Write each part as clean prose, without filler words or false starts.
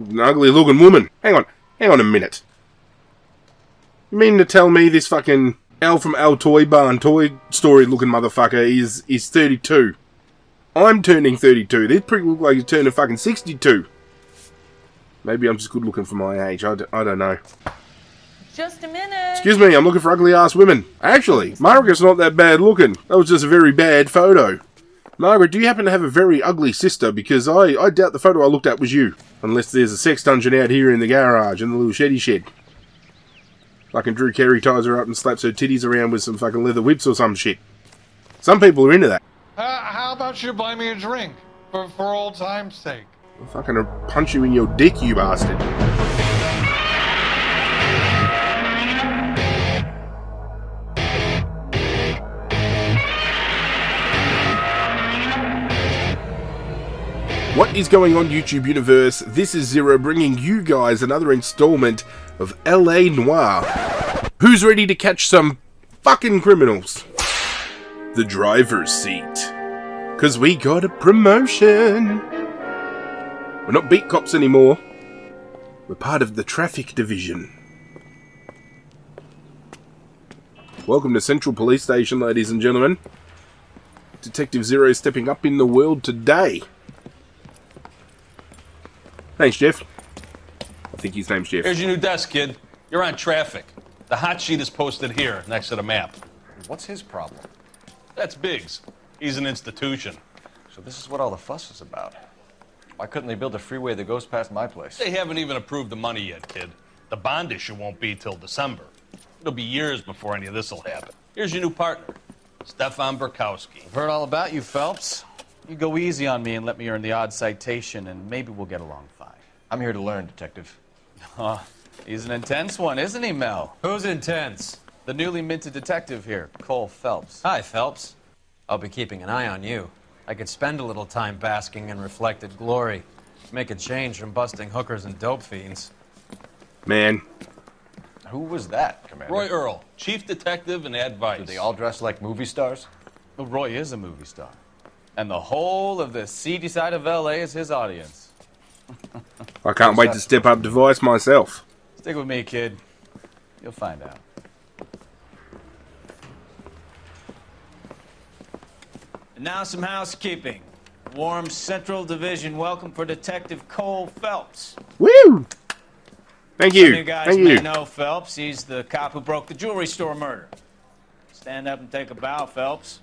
An ugly looking woman. Hang on a minute. You mean to tell me this fucking L from L Toy Barn Toy Story looking motherfucker is 32? I'm turning 32. This prick look like he's turning fucking 62. Maybe I'm just good looking for my age. I don't know. Just a minute. Excuse me, I'm looking for ugly ass women. Actually, Margaret's not that bad looking. That was just a very bad photo. Margaret, do you happen to have a very ugly sister? Because I doubt the photo I looked at was you. Unless there's a sex dungeon out here in the garage, in the little sheddy shed. Fucking Drew Carey ties her up and slaps her titties around with some fucking leather whips or some shit. Some people are into that. How about you buy me a drink? For old time's sake. I'll fucking punch you in your dick, you bastard. What is going on, YouTube universe? This is Zirra bringing you guys another installment of L.A. Noire. Who's ready to catch some fucking criminals? The driver's seat. 'Cause we got a promotion. We're not beat cops anymore. We're part of the traffic division. Welcome to Central Police Station, ladies and gentlemen. Detective Zirra stepping up in the world today. Thanks, Jeff. I think his name's Jeff. Here's your new desk, kid. You're on traffic. The hot sheet is posted here, next to the map. What's his problem? That's Biggs. He's an institution. So this is what all the fuss is about. Why couldn't they build a freeway that goes past my place? They haven't even approved the money yet, kid. The bond issue won't be till December. It'll be years before any of this will happen. Here's your new partner, Stefan Burkowski. I've heard all about you, Phelps. You go easy on me and let me earn the odd citation, and maybe we'll get along fine. I'm here to learn, Detective. He's an intense one, isn't he, Mel? Who's intense? The newly minted detective here, Cole Phelps. Hi, Phelps. I'll be keeping an eye on you. I could spend a little time basking in reflected glory. Make a change from busting hookers and dope fiends. Man. Who was that, Commander? Roy Earl, chief detective and advice. Do they all dress like movie stars? Well, Roy is a movie star. And the whole of the seedy side of L.A. is his audience. I can't wait to step up device myself. Stick with me, kid. You'll find out. And now some housekeeping. Warm Central Division welcome for Detective Cole Phelps. Woo! Thank you. Some of you guys may know Phelps. He's the cop who broke the jewelry store murder. Stand up and take a bow, Phelps.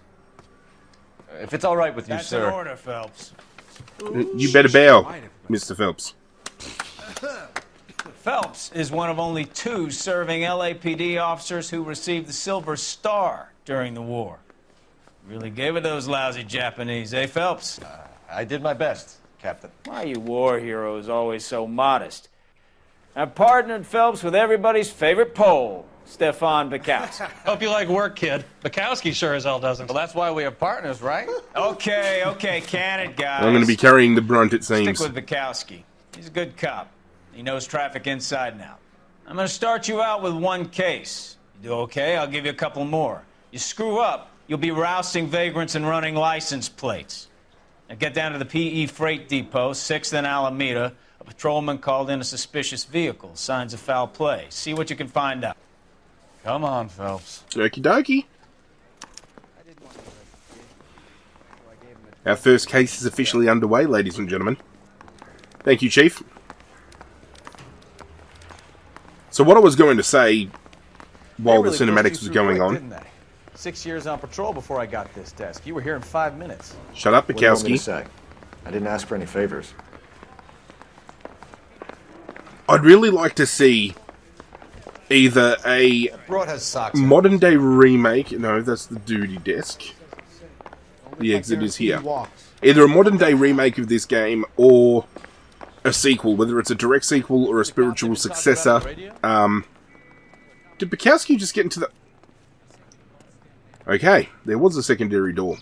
If it's all right with you, That's sir. an order, Phelps. You better bow, Mr. Phelps. Phelps is one of only 2 serving LAPD officers who received the Silver Star during the war. Really gave it those lousy Japanese, eh, Phelps? I did my best, Captain. Why are you war heroes always so modest? I've partnered Phelps with everybody's favorite Pole, Stefan Burkowski. Hope you like work, kid. Bukowski sure as hell doesn't. Well, that's why we have partners, right? Okay, can it, guys? I'm going to be carrying the brunt, it seems. Stick with Bukowski. He's a good cop. He knows traffic inside and out. I'm going to start you out with 1 case. You do okay, I'll give you a couple more. You screw up, you'll be rousting vagrants and running license plates. Now get down to the PE Freight Depot, 6th and Alameda. A patrolman called in a suspicious vehicle. Signs of foul play. See what you can find out. Come on, Phelps. Okie dokie. Our first case is officially underway, ladies and gentlemen. Thank you, Chief. So what I was going to say while the cinematics was going on... 6 years on patrol before I got this desk. You were here in 5 minutes. Shut up, What do you want me Bukowski. to say? I didn't ask for any favors. I'd really like to see either a modern day remake... No, that's the duty desk. The exit is here. Either a modern day remake of this game or a sequel, whether it's a direct sequel or a spiritual successor. Did Bukowski just get into the... Okay, there was a secondary door.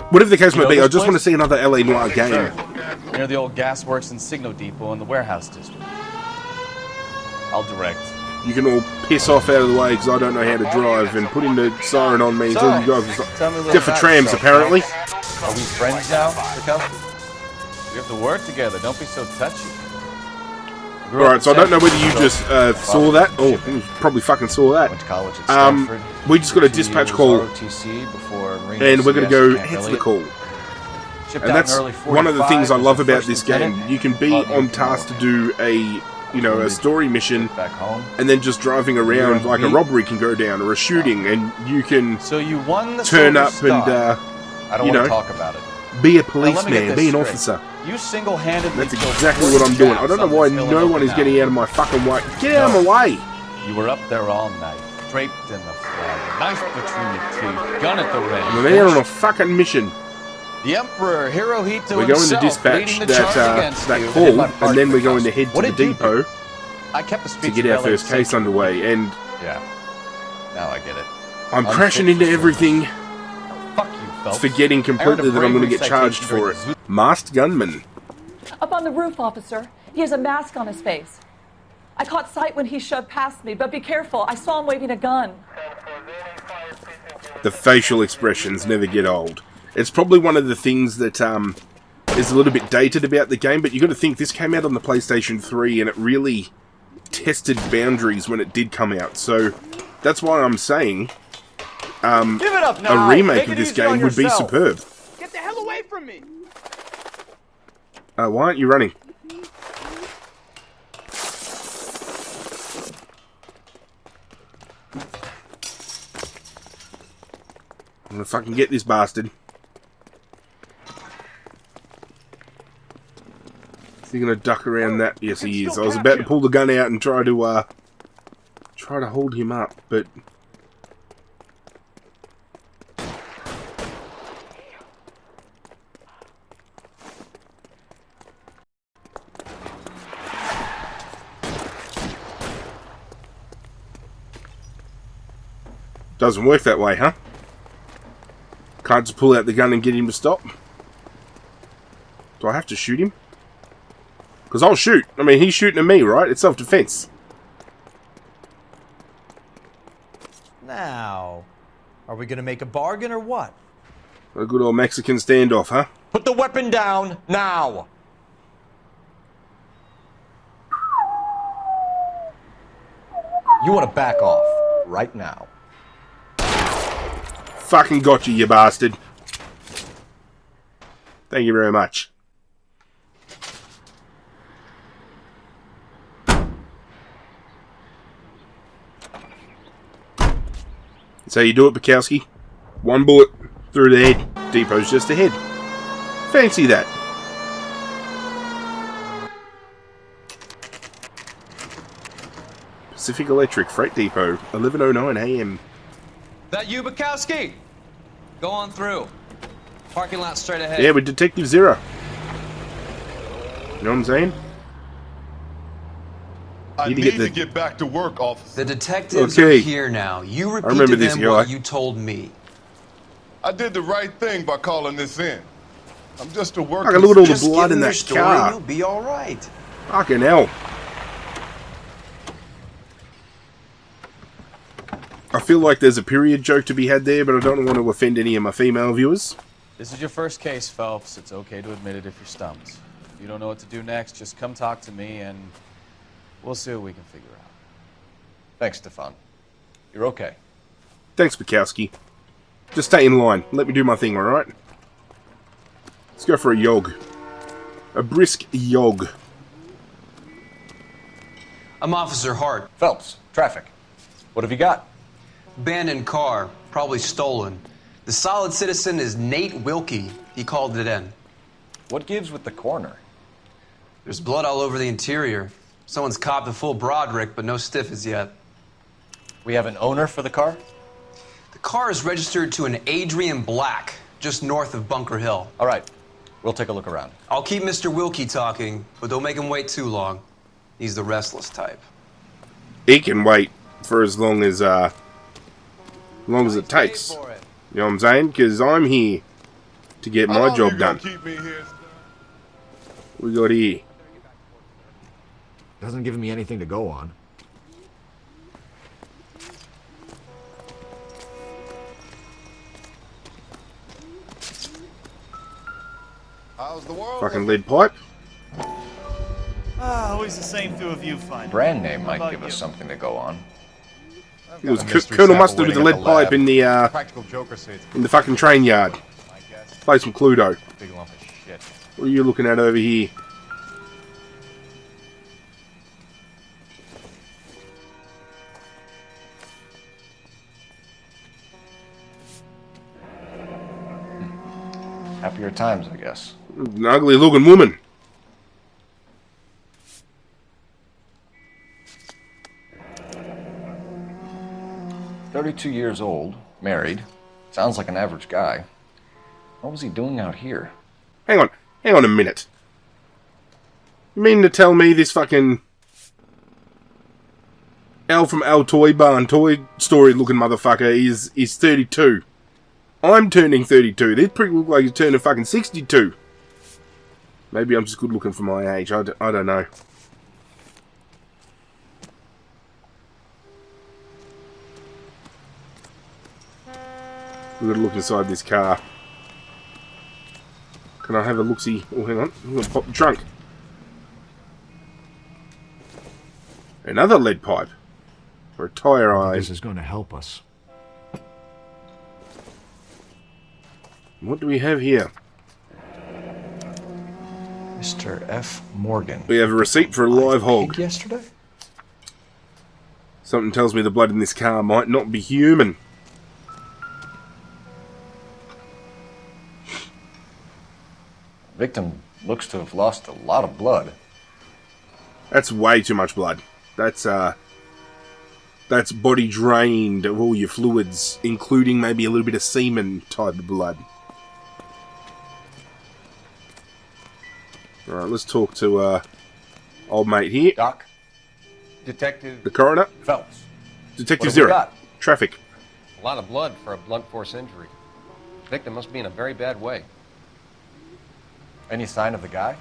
Whatever the case may be, I just want to see another L.A. Noire game. Near the old gasworks and signal depot in the warehouse district. I'll direct. You can all piss off out of the way because I don't know how to drive and putting the siren on me until you guys... Except for trams, apparently. Are we friends now, Burkowski? We have to work together. Don't be so touchy. Alright, so I don't know whether you just saw that. Oh, you probably fucking saw that. Went to college at Stanford. We just got a dispatch call, ROTC before and we're going to go Camp head for the Elliott. call. Shipped And out that's in early one of the things I 45, love was the about first this game. lieutenant. You can be Thought on you task to know, do a story mission, back home. and then just driving around like a robbery can go down, or a shooting, and you can So you won the turn Silver up and, Star. I don't you want know, to talk about it. be a Now, let me get policeman, this be an straight. officer. You single-handedly That's killed exactly 40 what I'm doing. I chaps don't know on why this hill no in one is Okinawa. getting out of my fucking way. Get out of my way! You were up there all night, draped in the flag, knife between your teeth, gun at the ready. I'm there on a fucking mission. The Emperor Hirohito We're going to himself dispatch leading the charge against you. that I did call, my part and then for we're going to justice. head What to the did you do? depot I kept the to speech get of our LA first case Central. underway, and Yeah. Now I get it. I'm Unfit crashing for into service. everything, Fuck you, Phelps. forgetting completely that I'm going to get charged for it. Masked gunman. Up on the roof, officer. He has a mask on his face. I caught sight when he shoved past me, but be careful. I saw him waving a gun. The facial expressions never get old. It's probably one of the things that is a little bit dated about the game, but you got to think this came out on the PlayStation 3, and it really tested boundaries when it did come out. So that's why I'm saying Give it up now. a remake Make of it this easier on game would be yourself. superb. Get the hell away from me! Why aren't you running? I'm gonna fucking get this bastard. Is he gonna duck around that? Yes, he is. I was about to pull the gun out and try to hold him up, but doesn't work that way, huh? Can't just pull out the gun and get him to stop? Do I have to shoot him? Because I'll shoot. I mean, he's shooting at me, right? It's self-defense. Now, are we gonna make a bargain or what? A good old Mexican standoff, huh? Put the weapon down now. You want to back off right now. Fucking got you, you bastard. Thank you very much. That's how you do it, Bukowski. One bullet through the head. Depot's just ahead. Fancy that. Pacific Electric Freight Depot, 11:09 a.m. That you, Bukowski? Go on through. Parking lot straight ahead. Yeah, with Detective Zirra. You know what I'm saying? I Need need to to get get back to work, officer. The detectives Okay. are here now. You repeat remember to this them guy. what you told me. I did the right thing by calling this in. I'm just a worker. Fucking look at all the Just blood give in them your that story, car. you'll be all right. Fucking hell. I feel like there's a period joke to be had there, but I don't want to offend any of my female viewers. This is your first case, Phelps. It's okay to admit it if you're stumped. If you don't know what to do next, just come talk to me and we'll see what we can figure out. Thanks, Stefan. You're okay. Thanks, Bukowski. Just stay in line. Let me do my thing, alright? Let's go for a yog. A brisk yog. I'm Officer Hart. Phelps, traffic. What have you got? Abandoned car, probably stolen. The solid citizen is Nate Wilkie. He called it in. What gives with the coroner? There's blood all over the interior. Someone's copped a full Broderick, but no stiff as yet. We have an owner for the car? The car is registered to an Adrian Black, just north of Bunker Hill. All right. We'll take a look around. I'll keep Mr. Wilkie talking, but don't make him wait too long. He's the restless type. He can wait for as long as it takes. You know what I'm saying? Because I'm here to get How my long job you gonna done. keep me here? We got here. Doesn't give me anything to go on. How's the world? Fucking lead pipe. Always the same two of you find. Brand name might give us something to go on. It was Colonel Mustard with the lead pipe in the Practical Joker says in the fucking train yard. Play some Cluedo. big lump of shit. What are you looking at over here? Happier times, I guess. An ugly looking woman. $32 old, married. Sounds like an average guy. What was he doing out here? Hang on a minute. You mean to tell me this fucking Al from Al Toy Barn Toy Story looking motherfucker is 32? I'm turning 32. This prick look like he's turning fucking 62. Maybe I'm just good looking for my age. I don't know. We've got to look inside this car. Can I have a look-see? Oh, hang on. I'm going to pop the trunk. Another lead pipe. For a tyre eye. This is going to help us. What do we have here? Mr. F. Morgan. We have a receipt for a live hog. Yesterday? Something tells me the blood in this car might not be human. Victim looks to have lost a lot of blood. That's way too much blood. That's body drained of all your fluids, including maybe a little bit of semen type of blood. Alright, let's talk to old mate here. Doc. Detective... The coroner. Phelps. Detective Zirra. Traffic. A lot of blood for a blunt force injury. Victim must be in a very bad way. Any sign of the guy?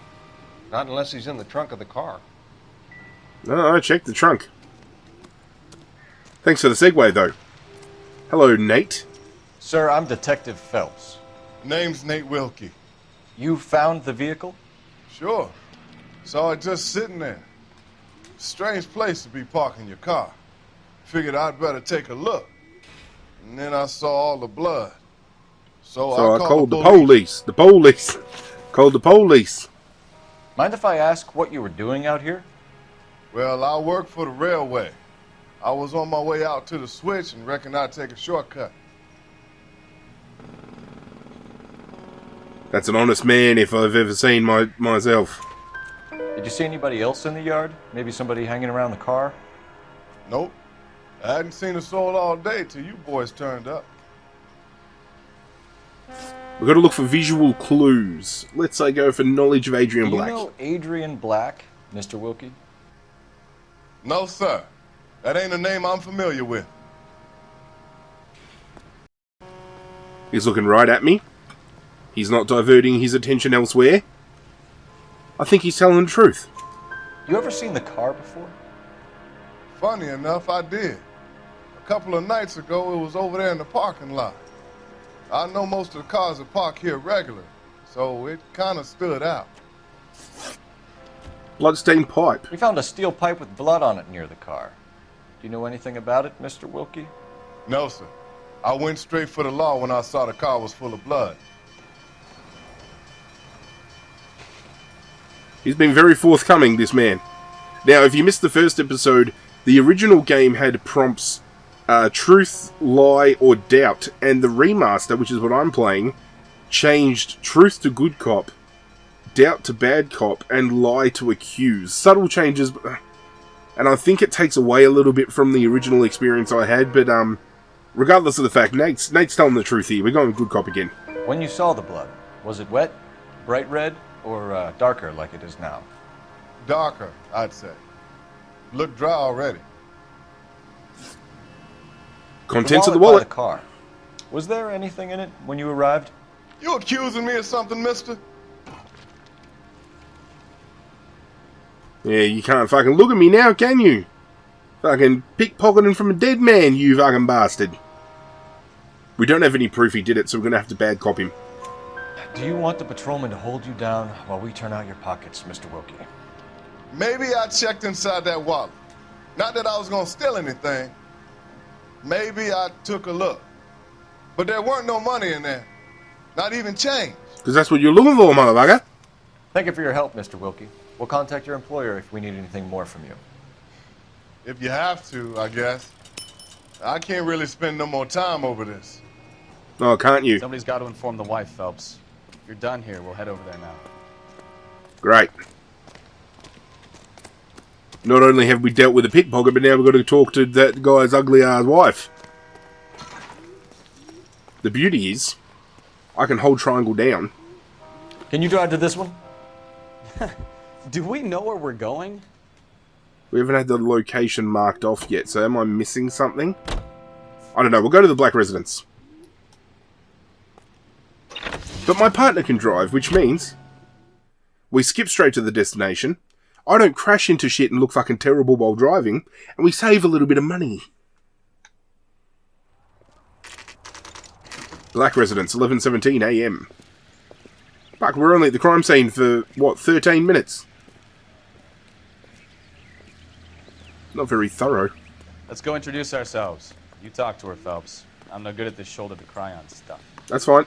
Not unless he's in the trunk of the car. No, I checked the trunk. Thanks for the segue, though. Hello, Nate. Sir, I'm Detective Phelps. Name's Nate Wilkie. You found the vehicle? Sure. Saw it just sitting there. Strange place to be parking your car. Figured I'd better take a look. And then I saw all the blood. So I called the police. The police. Called the police. Mind if I ask what you were doing out here? Well, I work for the railway. I was on my way out to the switch and reckoned I'd take a shortcut. That's an honest man if I've ever seen myself. Did you see anybody else in the yard? Maybe somebody hanging around the car? Nope. I hadn't seen a soul all day till you boys turned up. We've got to look for visual clues. Let's say go for knowledge of Adrian Black. Do you know Adrian Black, Mr. Wilkie? No, sir. That ain't a name I'm familiar with. He's looking right at me. He's not diverting his attention elsewhere. I think he's telling the truth. You ever seen the car before? Funny enough, I did. A couple of nights ago, it was over there in the parking lot. I know most of the cars are parked here regular, so it kind of stood out. Bloodstained pipe. We found a steel pipe with blood on it near the car. Do you know anything about it, Mr. Wilkie? No, sir. I went straight for the law when I saw the car was full of blood. He's been very forthcoming, this man. Now, if you missed the first episode, the original game had prompts truth, lie, or doubt, and the remaster, which is what I'm playing, changed truth to good cop, doubt to bad cop, and lie to accuse. Subtle changes, and I think it takes away a little bit from the original experience I had, but regardless of the fact, Nate's telling the truth here. We're going good cop again. When you saw the blood, was it wet, bright red, or darker like it is now? Darker, I'd say. Looked dry already. Contents of the wallet. By the car. Was there anything in it when you arrived? You accusing me of something, mister? Yeah, you can't fucking look at me now, can you? Fucking pickpocketing from a dead man, you fucking bastard. We don't have any proof he did it, so we're gonna have to bad cop him. Do you want the patrolman to hold you down while we turn out your pockets, Mr. Wilkie? Maybe I checked inside that wallet. Not that I was gonna steal anything. Maybe I took a look. But there weren't no money in there. Not even change. Because that's what you're looking for, motherfucker. Thank you for your help, Mr. Wilkie. We'll contact your employer if we need anything more from you. If you have to, I guess. I can't really spend no more time over this. Oh, can't you? Somebody's got to inform the wife, Phelps. If you're done here, we'll head over there now. Great. Not only have we dealt with a pickpocket, but now we've got to talk to that guy's ugly-ass wife. The beauty is, I can hold triangle down. Can you drive to this one? Do we know where we're going? We haven't had the location marked off yet, so am I missing something? I don't know, we'll go to the Black Residence. But my partner can drive, which means we skip straight to the destination. I don't crash into shit and look fucking terrible while driving, and we save a little bit of money. Black Residence, 11:17 AM. Fuck, we're only at the crime scene for, what, 13 minutes? Not very thorough. Let's go introduce ourselves. You talk to her, Phelps. I'm no good at this shoulder-to-cry-on stuff. That's fine.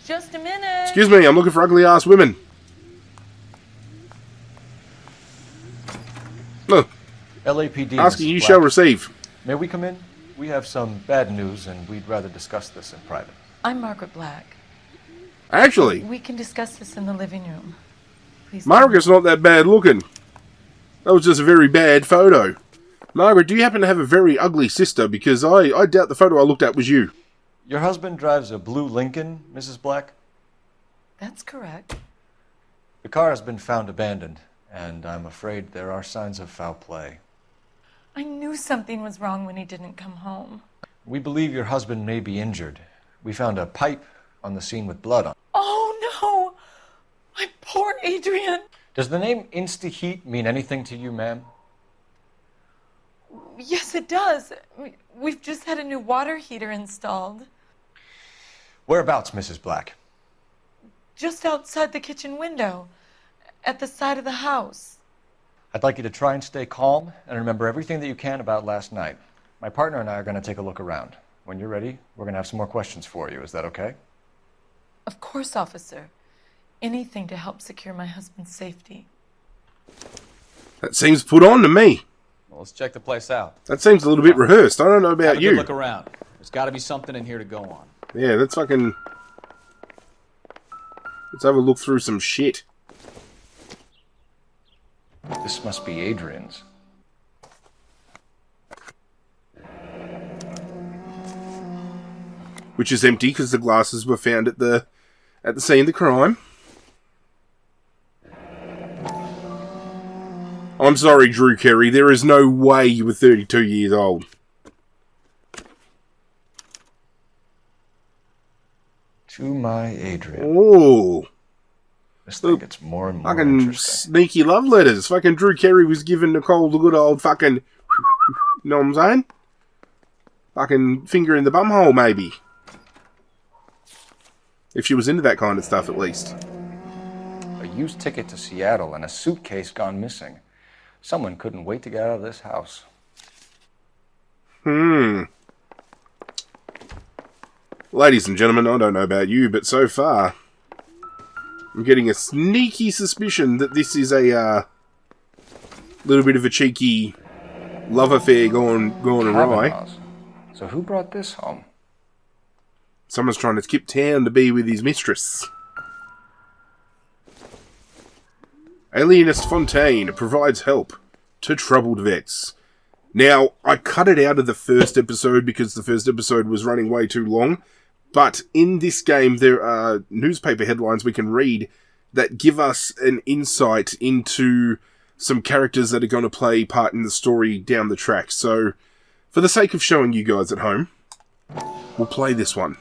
Just a minute. Excuse me, I'm looking for ugly-ass women. Look. LAPD. Asking you shall receive. May we come in? We have some bad news, and we'd rather discuss this in private. I'm Margaret Black. Actually, We can discuss this in the living room. Please. Margaret's not that bad looking. That was just a very bad photo. Margaret, do you happen to have a very ugly sister? Because I doubt the photo I looked at was you. Your husband drives a blue Lincoln, Mrs. Black? That's correct. The car has been found abandoned, and I'm afraid there are signs of foul play. I knew something was wrong when he didn't come home. We believe your husband may be injured. We found a pipe on the scene with blood on it. Oh no! My poor Adrian! Does the name Insta-Heat mean anything to you, ma'am? Yes, it does. We've just had a new water heater installed. Whereabouts, Mrs. Black? Just outside the kitchen window. At the side of the house. I'd like you to try and stay calm and remember everything that you can about last night. My partner and I are going to take a look around. When you're ready, we're going to have some more questions for you. Is that okay? Of course, officer. Anything to help secure my husband's safety. That seems put on to me. Well, let's check the place out. That seems a little bit rehearsed. I don't know about Have a you. good look around. There's got to be something in here to go on. Yeah, that's fucking... Let's have a look through some shit. This must be Adrian's. Which is empty because the glasses were found at the scene of the crime. I'm sorry, Drew Carey. There is no way you were 32 years old. To my Adrian. Oh. This thing gets more and more fucking interesting. sneaky love letters. Fucking Drew Carey was giving Nicole the good old fucking... You know what I'm saying? Fucking finger in the bumhole, maybe. If she was into that kind of stuff, at least. A used ticket to Seattle and a suitcase gone missing. Someone couldn't wait to get out of this house. Ladies and gentlemen, I don't know about you, but so far, I'm getting a sneaky suspicion that this is a little bit of a cheeky love affair going awry. So who brought this home? Someone's trying to skip town to be with his mistress. Alienist Fontaine provides help to troubled vets. Now, I cut it out of the first episode because the first episode was running way too long, but in this game there are newspaper headlines we can read that give us an insight into some characters that are going to play part in the story down the track. So, for the sake of showing you guys at home, we'll play this one.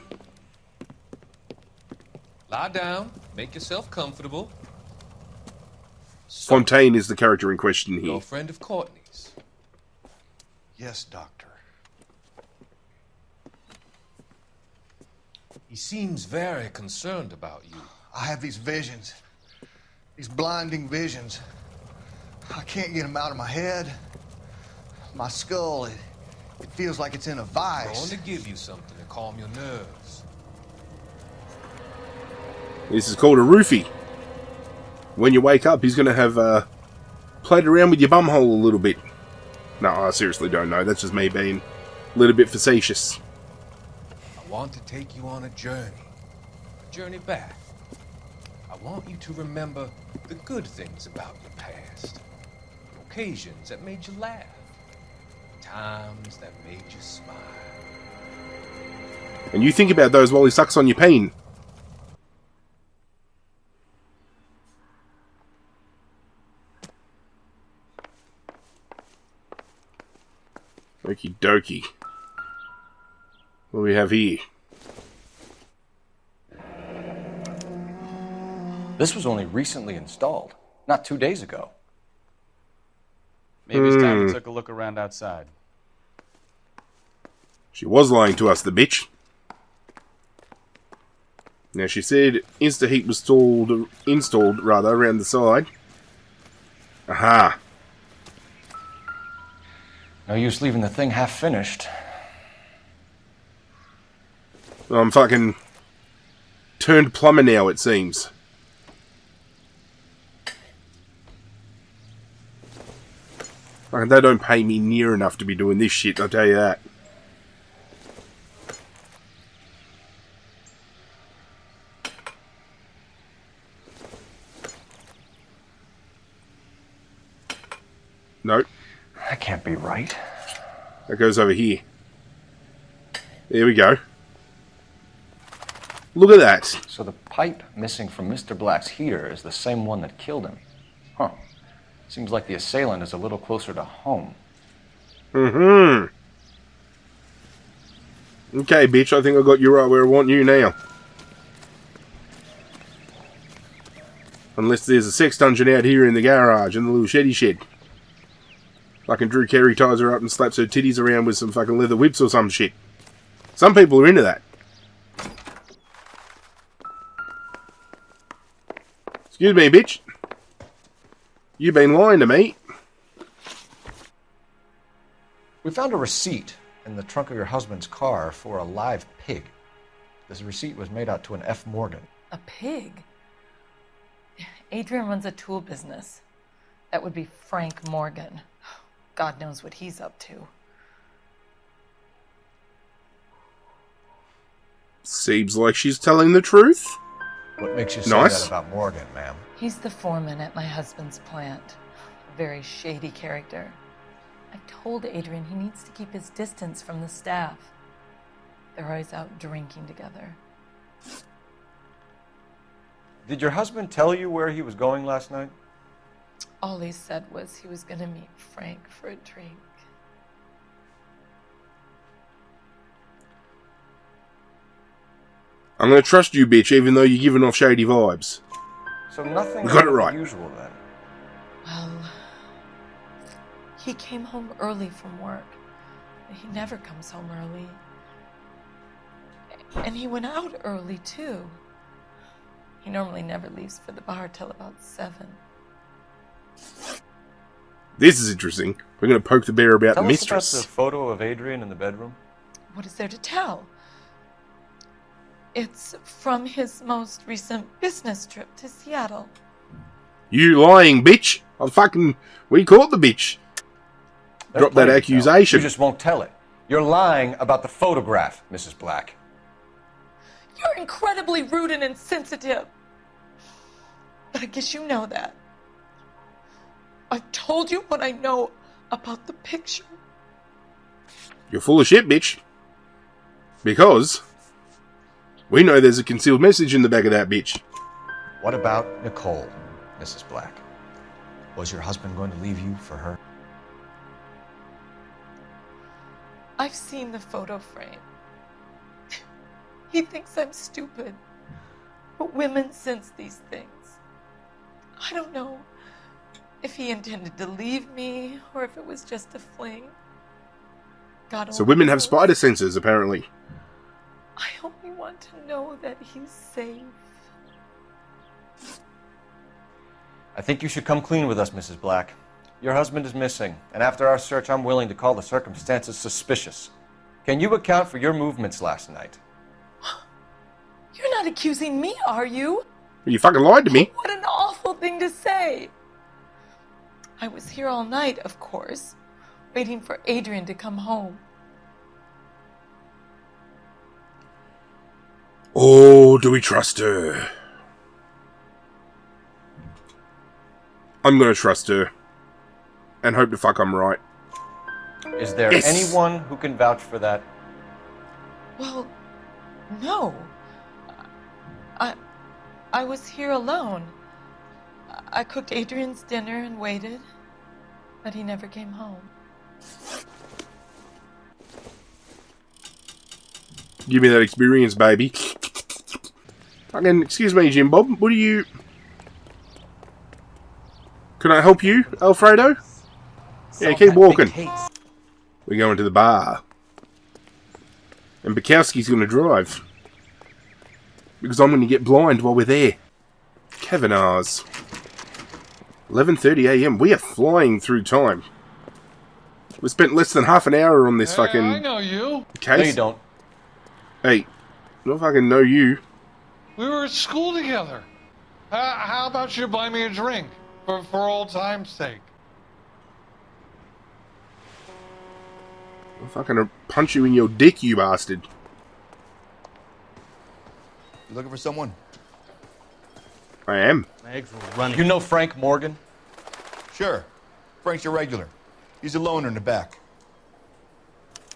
Lie down, make yourself comfortable. Fontaine is the character in question here. You're a friend of Courtney's. Yes, Doctor. He seems very concerned about you. I have these visions. These blinding visions. I can't get them out of my head. My skull, it feels like it's in a I'm vice. going to give you something to calm your nerves. This is called a roofie. When you wake up, he's going to have played around with your bumhole a little bit. No, I seriously don't know. That's just me being a little bit facetious. I want to take you on a journey back. I want you to remember the good things about your past. Occasions that made you laugh. Times that made you smile. And you think about those while he sucks on your peen. Okie dokie. What do we have here? This was only recently installed, not 2 days ago. Maybe it's time we took a look around outside. She was lying to us, the bitch. Now she said Instaheat was installed around the side. Aha. No use leaving the thing half finished. I'm fucking turned plumber now, it seems. Fucking, they don't pay me near enough to be doing this shit, I'll tell you that. Nope. That can't be right. That goes over here. There we go. Look at that. So the pipe missing from Mr. Black's heater is the same one that killed him. Huh. Seems like the assailant is a little closer to home. Mm-hmm. Okay, bitch, I think I got you right where I want you now. Unless there's a sex dungeon out here in the garage, in the little sheddy shed. Fucking Drew Carey ties her up and slaps her titties around with some fucking leather whips or some shit. Some people are into that. Excuse me, bitch. You been lying to me. We found a receipt in the trunk of your husband's car for a live pig. This receipt was made out to an F. Morgan. A pig? Adrian runs a tool business. That would be Frank Morgan. God knows what he's up to. Seems like she's telling the truth. What makes you say Nice. that about Morgan, ma'am? He's the foreman at my husband's plant. A very shady character. I've told Adrian he needs to keep his distance from the staff. They're always out drinking together. Did your husband tell you where he was going last night? All he said was he was going to meet Frank for a drink. I'm gonna trust you, bitch, even though you're giving off shady vibes. So nothing We got it right. unusual then. Well, he came home early from work. He never comes home early. And he went out early, too. He normally never leaves for the bar till about 7. This is interesting. We're gonna poke the bear about Tell the us about mistress. the photo of Adrian in the bedroom. What is there to tell? It's from his most recent business trip to Seattle. You lying, bitch. We caught the bitch. Drop that accusation. You just won't tell it. You're lying about the photograph, Mrs. Black. You're incredibly rude and insensitive. But I guess you know that. I've told you what I know about the picture. You're full of shit, bitch. Because we know there's a concealed message in the back of that bitch. What about Nicole, Mrs. Black? Was your husband going to leave you for her? I've seen the photo frame. He thinks I'm stupid. But women sense these things. I don't know if he intended to leave me or if it was just a fling. God So women have spider senses, apparently. I only want to know that he's safe. I think you should come clean with us, Mrs. Black. Your husband is missing, and after our search, I'm willing to call the circumstances suspicious. Can you account for your movements last night? You're not accusing me, are you? You fucking lied to me. What an awful thing to say. I was here all night, of course, waiting for Adrian to come home. Oh, do we trust her? I'm gonna trust her. And hope the fuck I'm right. Is there anyone who can vouch for that? Well, no. I was here alone. I cooked Adrian's dinner and waited, but he never came home. Give me that experience, baby. Fucking, excuse me, Jim Bob. What do you... Can I help you, Alfredo? Yeah, keep walking. We're going to the bar. And Bukowski's going to drive. Because I'm going to get blind while we're there. Kavanaugh's. 11:30 AM. We are flying through time. We spent less than half an hour on this fucking... I know you. Case. No, you don't. Hey, I don't fucking know you. We were at school together. How about you buy me a drink for old time's sake? I'll fucking punch you in your dick, you bastard. You looking for someone? I am. My eggs were running. You know Frank Morgan? Sure. Frank's your regular. He's a loner in the back.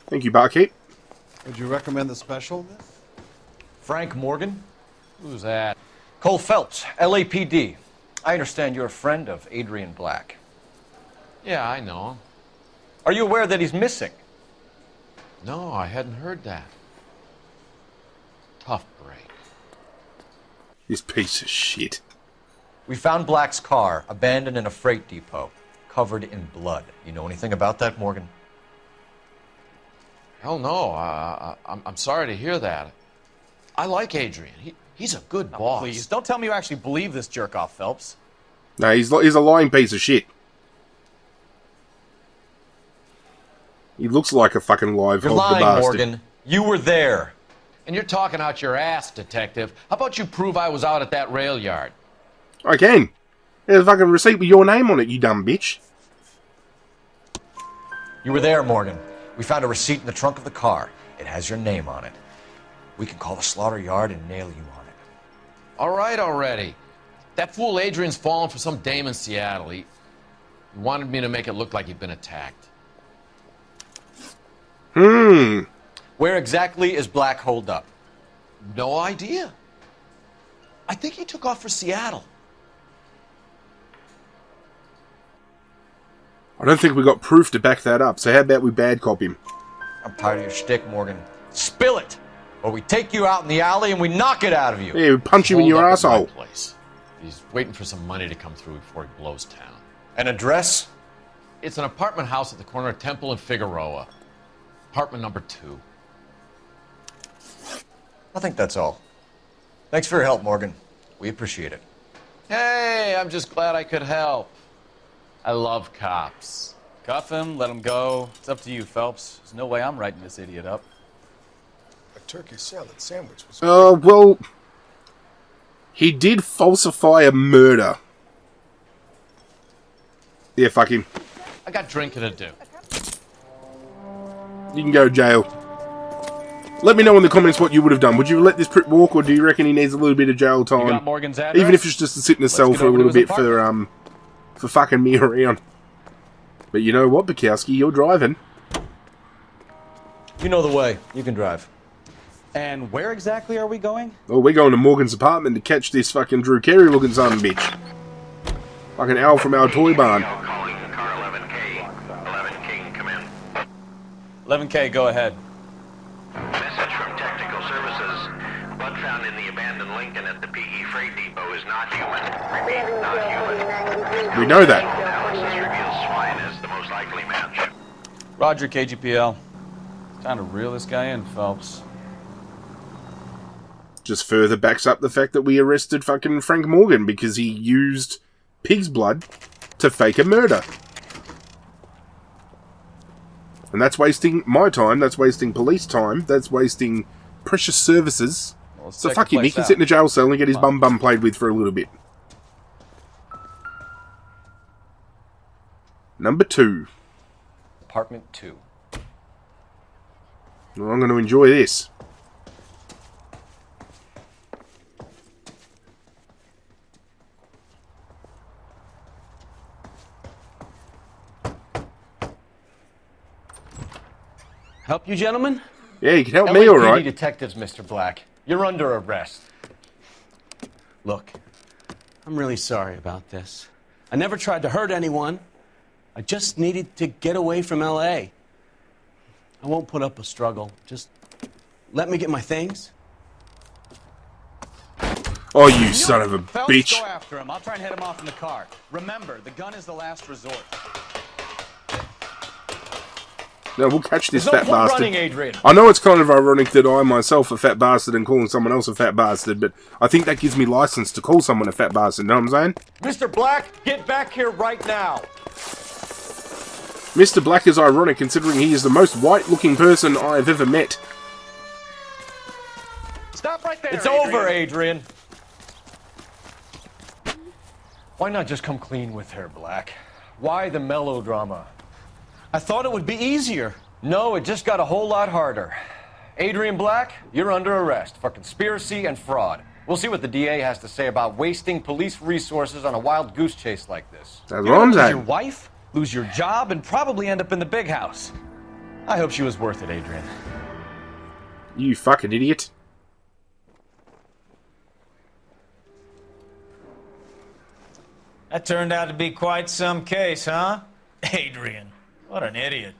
Thank you, barkeep. Would you recommend the special, miss? Frank Morgan? Who's that? Cole Phelps, LAPD. I understand you're a friend of Adrian Black. Yeah, I know him. Are you aware that he's missing? No, I hadn't heard that. Tough break. This piece of shit. We found Black's car, abandoned in a freight depot, covered in blood. You know anything about that, Morgan? Hell no. I'm sorry to hear that. I like Adrian. He's a good boss. Please, don't tell me you actually believe this jerk-off, Phelps. No, he's a lying piece of shit. He looks like a fucking live You're hog, the lying, bastard. Morgan. You were there. And you're talking out your ass, detective. How about you prove I was out at that rail yard? I can. There's a fucking receipt with your name on it, you dumb bitch. You were there, Morgan. We found a receipt in the trunk of the car. It has your name on it. We can call the slaughter yard and nail you on it. All right already. That fool Adrian's fallen for some dame in Seattle. He wanted me to make it look like he'd been attacked. Where exactly is Black holed up? No idea. I think he took off for Seattle. I don't think we got proof to back that up, so how about we bad cop him? I'm tired of your shtick, Morgan. Spill it! Or we take you out in the alley and we knock it out of you. Yeah, we punch you in your asshole. He's waiting for some money to come through before he blows town. An address? It's an apartment house at the corner of Temple and Figueroa. Apartment number 2. I think that's all. Thanks for your help, Morgan. We appreciate it. Hey, I'm just glad I could help. I love cops. Cuff him, let him go. It's up to you, Phelps. There's no way I'm writing this idiot up. A turkey salad sandwich was... Well... He did falsify a murder. Yeah, fuck him. I got drinking to do. You can go to jail. Let me know in the comments what you would have done. Would you let this prick walk, or do you reckon he needs a little bit of jail time? You got Morgan's address? Even if it's just to sit in a cell for a little bit for fucking me around. But you know what, Bukowski? You're driving. You know the way. You can drive. And where exactly are we going? Oh, we're going to Morgan's apartment to catch this fucking Drew Carey looking son of a bitch. Fucking Al from our toy barn. 11K, go ahead. Message from Technical Services. Blood found in the abandoned Lincoln at the PE Freight Depot is not human. Repeat, not human. We know that. Analysis reveals swine as the most likely match. Roger, KGPL. Time to reel this guy in, Phelps. Just further backs up the fact that we arrested fucking Frank Morgan because he used pig's blood to fake a murder. And that's wasting my time, that's wasting police time, that's wasting precious services. Well, So fuck him, he can sit in a jail cell and get his bum played with for a little bit. Number 2. Apartment 2. Well, I'm going to enjoy this. Help you, gentlemen? Yeah, you can help me, all right. detectives, Mr. Black. You're under arrest. Look, I'm really sorry about this. I never tried to hurt anyone. I just needed to get away from L.A. I won't put up a struggle. Just let me get my things. Oh, you son of a bitch. Go after him. I'll try and head him off in the car. Remember, the gun is the last resort. No, we'll catch this There's no fat point bastard. running, Adrian. I know it's kind of ironic that I myself a fat bastard and calling someone else a fat bastard, but I think that gives me license to call someone a fat bastard, know what I'm saying? Mr. Black, get back here right now. Mr. Black is ironic considering he is the most white-looking person I've ever met. Stop right there, It's Adrian. over, Adrian. Why not just come clean with her, Black? Why the melodrama? I thought it would be easier. No, it just got a whole lot harder. Adrian Black, you're under arrest for conspiracy and fraud. We'll see what the DA has to say about wasting police resources on a wild goose chase like this. That's You're what I'm gonna lose saying. your wife, lose your job, and probably end up in the big house. I hope she was worth it, Adrian. You fucking idiot. That turned out to be quite some case, huh? Adrian, what an idiot.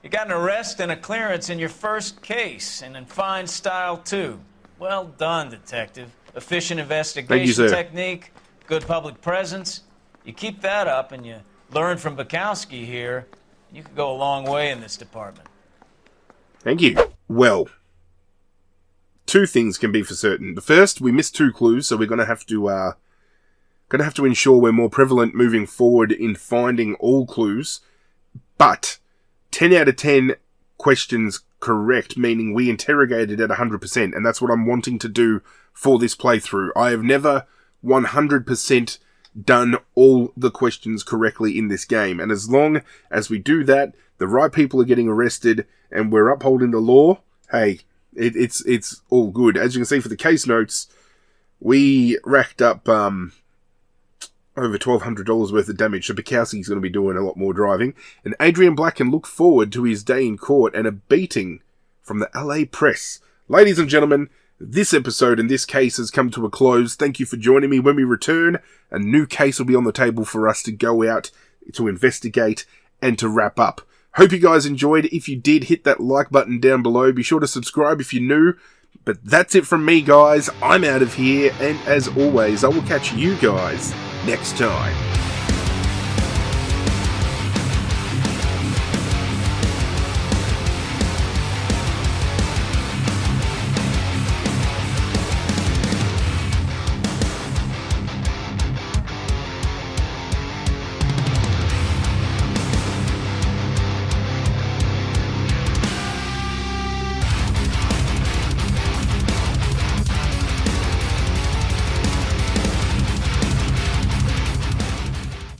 You got an arrest and a clearance in your first case, and in fine style, too. Well done, detective. Efficient investigation sir. technique, good public presence. You keep that up and you learn from Bukowski here, you could go a long way in this department. Thank you. Well, 2 things can be for certain. The first, we missed 2 clues, so we're going to have to ensure we're more prevalent moving forward in finding all clues. But 10 out of 10 questions correct, meaning we interrogated at 100%, and that's what I'm wanting to do for this playthrough. I have never 100% done all the questions correctly in this game, and as long as we do that, the right people are getting arrested, and we're upholding the law, hey, it's all good. As you can see for the case notes, we racked up over $1,200 worth of damage, so Bukowski's going to be doing a lot more driving, and Adrian Black can look forward to his day in court and a beating from the LA press. Ladies and gentlemen, this episode and this case has come to a close. Thank you for joining me. When we return, a new case will be on the table for us to go out to investigate and to wrap up. Hope you guys enjoyed. If you did, hit that like button down below. Be sure to subscribe if you're new. But that's it from me, guys. I'm out of here, and as always, I will catch you guys next time.